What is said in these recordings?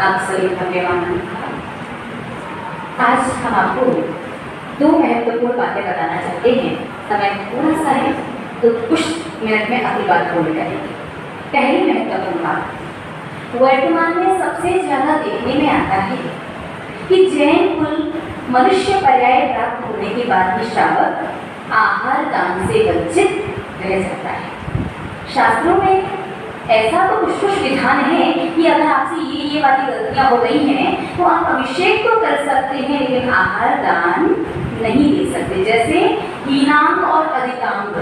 आप सभी धन्यवाद। आज हम आपको दो महत्वपूर्ण बातें बताना चाहते हैं। समय थोड़ा सा है तो कुछ मिनट में अपनी बात बोल करेंगे। पहली महत्वपूर्ण बात, वर्तमान में सबसे ज्यादा देखने में आता है कि जैन कुल मनुष्य पर्याय प्राप्त होने के बाद भी श्रावक आहार दान से वंचित रह जाता है। शास्त्रों में ऐसा तो कुछ कुछ विधान है कि अगर आपसे ये वाली गलतियां हो गई हैं तो आप अभिषेक तो कर सकते हैं लेकिन आहार दान नहीं दे सकते। जैसे हीनांग और अधिकांग,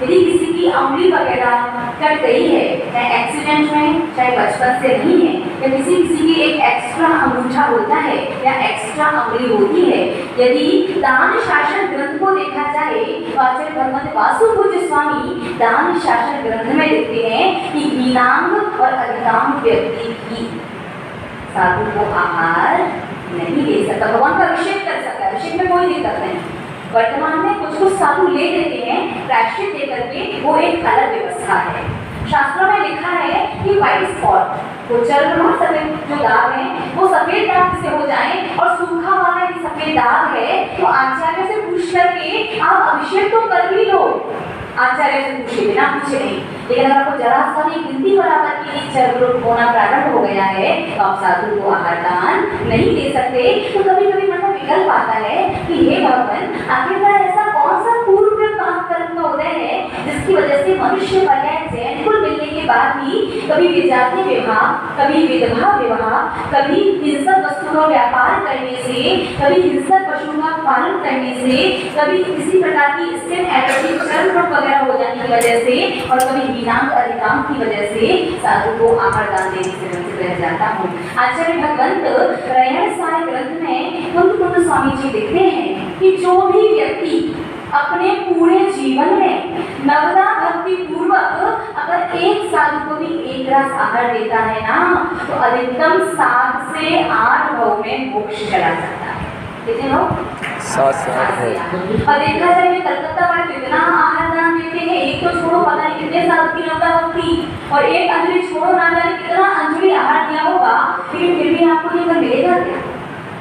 यदि किसी की अंगुली वगैरह कट गई है, चाहे एक्सीडेंट में चाहे बचपन से नहीं है, या किसी की एक एक्स्ट्रा अंगूठा होता है या एक्स्ट्रा अंगुली होती है, यदि दान शासन ग्रंथ को देखा जाए तो आचार्य भगवंत वासुपूज्य स्वामी दान शासन ग्रंथ में लिखते हैं कि हीनांग और अधिकांग व्यक्ति भी साधु को आहार नहीं दे सकता। भगवान का अभिषेक कर सकता है, अभिषेक में कोई दिक्कत नहीं। वर्तमान में कुछ कुछ साधु ले लेते हैं प्रायश्चित दे करके, वो एक अलग व्यवस्था है। शास्त्रों में लिखा है कि व्हाइट स्पॉट, वो चर्म और सफेद जो दाग है वो सफेद दाग से हो जाए, और सूखा वाला यदि सफेद दाग है तो आचार्य से पूछ करके आप अभिषेक तो कर भी लो, आचार्य से पूछे बिना पूछे नहीं। लेकिन अगर आपको जरा सा भी गिनती बराबर की चर्म रोग होना प्रारंभ हो गया है तो आप साधु को आहार दान नहीं दे सकते। तो कभी कभी मन में विकल्प आता है कि हे भगवान, आखिरकार ऐसा कौन सा पूर्व पाप कर्म का उदय है जिसकी वजह से मनुष्य पर्याय जैन कुल मिलने के बाद भी कभी विजातीय विवाह, कभी विधवा विवाह, कभी हिंसक वस्तु का व्यापार करने से, कभी हिंसक पशु का पालन करने से, कभी किसी प्रकार की स्किन एलर्जी, चर्म रोग वगैरह हो जाने की वजह से, और कभी हीनांग अधिकांग की वजह से साधु को आहार दान देने से वंचित रह जाता हूँ। आचार्य भगवंत त्रयण सार ग्रंथ में कुंद स्वामी जी लिखते हैं कि जो भी व्यक्ति अपने पूरे जीवन में नवदा भक्ति पूर्वक अगर एक साधु को भी एक ग्रास आहार देता है ना तो अधिकतम 7 से 8 भव में मोक्ष चला जाता है। कितने लोग? 7 से 8। और देखा जाए कलकत्ता में कितना आहार दान देते हैं, एक तो छोड़ो पता नहीं कितने साल की नवदा भक्ति, और एक अंजलि छोड़ो ना जाने कितना अंजलि आहार दिया होगा, लेकिन फिर भी आपको ये कर मिलेगा क्या?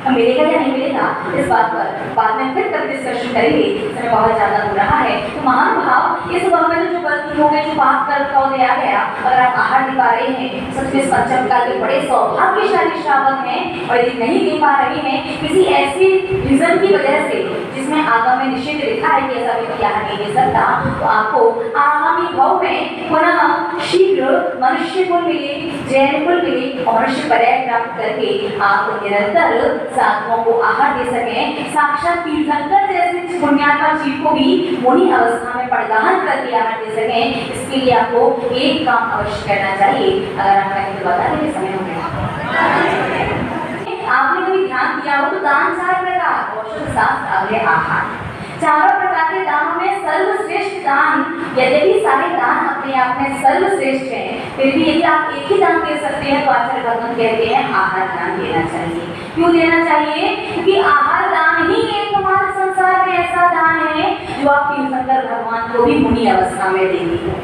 मिलेगा या नहीं मिलेगा, इस बात पर बाद में फिर कभी डिस्कशन करेंगे। समय बहुत ज्यादा हो रहा है तो महानुभाव, इस वक्त में जो गलती हो गई, जो पाप कर्म का उदय आ गया, अगर आप आहार दे पा रहे हैं, सच में पंचम काल के बड़े सौभाग्यशाली श्रावक हैं, और यदि नहीं दे पा रहे हैं किसी ऐसी रीजन की वजह से जिसमें आगम में निषेध लिखा है कि ऐसा व्यक्ति आहार नहीं दे सकता, तो आपको आगामी भाव में पुनः शीघ्र मनुष्य कुल मिले, जैन कुल मिले, और मनुष्य पर्याय प्राप्त करके आप निरंतर साधुओं को आहार दे सकें। साक्षात तीर्थंकर जैसे पुण्यात्मा जीव को भी मुनि अवस्था में परिधान करके आहार दे सकें। इसके लिए आपको एक काम अवश्य करना चाहिए। अगर आप कहें तो बता दें, समय हो गया। आपने कभी ध्यान दिया हो तो दान 4 प्रकार, औषध शास्त्र अग्रय आहार, चारों प्रकार के दानों में सर्वश्रेष्ठ दान, यद्यपि सारे दान अपने आप में सर्वश्रेष्ठ हैं, फिर भी यदि आप एक ही दान दे सकते हैं तो आचार्य भगवान कहते हैं आहार दान देना चाहिए। क्यों देना चाहिए? क्योंकि आहार दान ही एकमात्र संसार में ऐसा दान है जो आप तीर्थंकर भगवान को भी मुनि अवस्था में देंगे।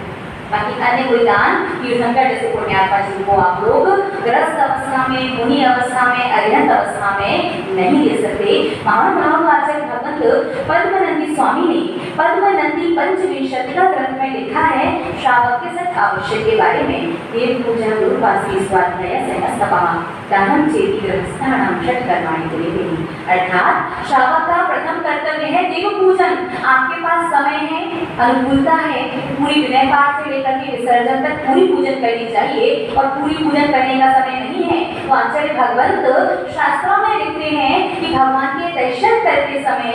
बाकी अन्य कोई दान तीर्थंकर जैसे पुण्यात्मा जी को आप लोग ग्रस्त अवस्था में, मुनि अवस्था में, अरिहंत अवस्था में नहीं दे सकते। महानुभाव आचार्य भगवंत पद्मनंदी स्वामी ने पद्मनंदी पंचविंशति का ग्रंथ में लिखा है श्रावक के सत आवश्यक के बारे में। देव पूजन गुरुवासी स्वाध्याय सहस्तपा दानम चेति गृहस्थानां षट कर्माणि कुर्वन्ति, अर्थात श्रावक का प्रथम कर्तव्य है देव पूजन। आपके पास समय है, अनुकूलता है, पूरी विनय पाठ से लेकर के विसर्जन तक पूरी पूजन करनी चाहिए, और पूरी पूजन करने का समय नहीं है तो आचार्य भगवंत शास्त्रों में लिखते हैं कि भगवान के दर्शन करते समय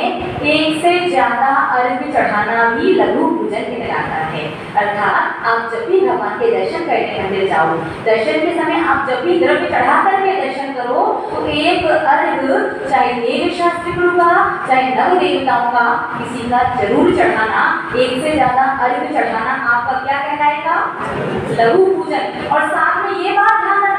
एक से ज्यादा अर्घ्य चढ़ाना भी लघु पूजन कहलाता है। अर्थात आप जब भी भगवान के दर्शन करने मंदिर जाओ, दर्शन के समय आप जब भी द्रव्य चढ़ा करके दर्शन करो तो एक अर्घ्य, चाहे देव शास्त्री गुरु का चाहे नव देवताओं का, किसी का जरूर चढ़ाना। एक से ज्यादा अर्घ्य चढ़ाना आपका क्या कहलाएगा? लघु पूजन। और साथ में ये बात ध्यान